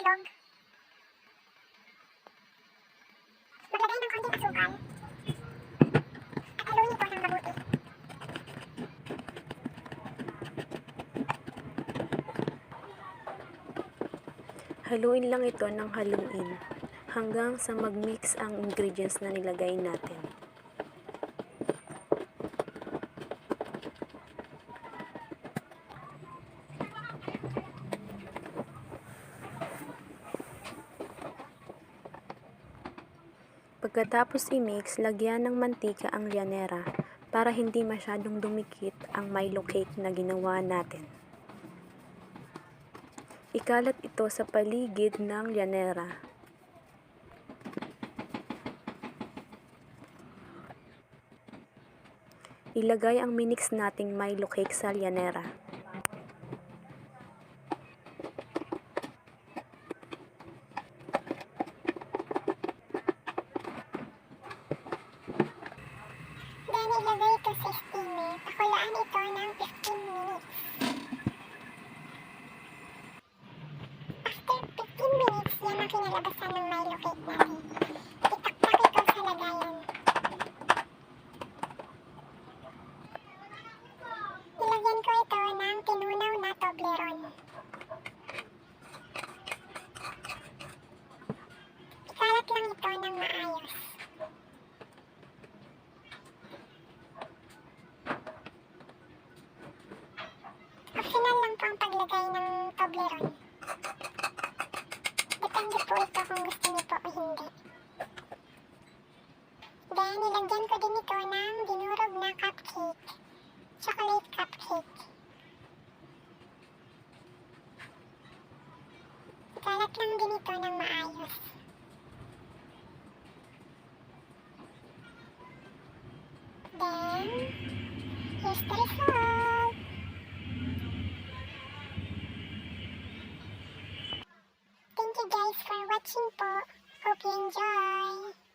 itlog. Maglagay ng konting asukal. At haluin ito ng mabuti. Haluin lang ito ng haluin hanggang sa mag-mix ang ingredients na nilagay natin. Pagkatapos i-mix, lagyan ng mantika ang lyanera para hindi masyadong dumikit ang Milo cake na ginawa natin. Ikalat ito sa paligid ng lyanera. Ilagay ang minix nating Milo cake sa lyanera. Then, ilagay ito sa steamer. Pakulaan ito ng 15 minutes. After 15 minutes, yan ang kinalabasan ng Milo cake natin. Itaktak ito sa lagayan. Ilagyan ko ito ng tinunaw na Toblerone. Ikalat lang ito ng maayos. Optional lang po ang paglagay ng Toblerone. Depende po ito kung gusto niyo po o hindi. Then, nilagyan ko din ito ng dinurog na cupcake. Chocolate cupcake. Ikalat lang din ito ng maayos. Then, here's the result. Thank you guys for watching po. Hope you enjoy.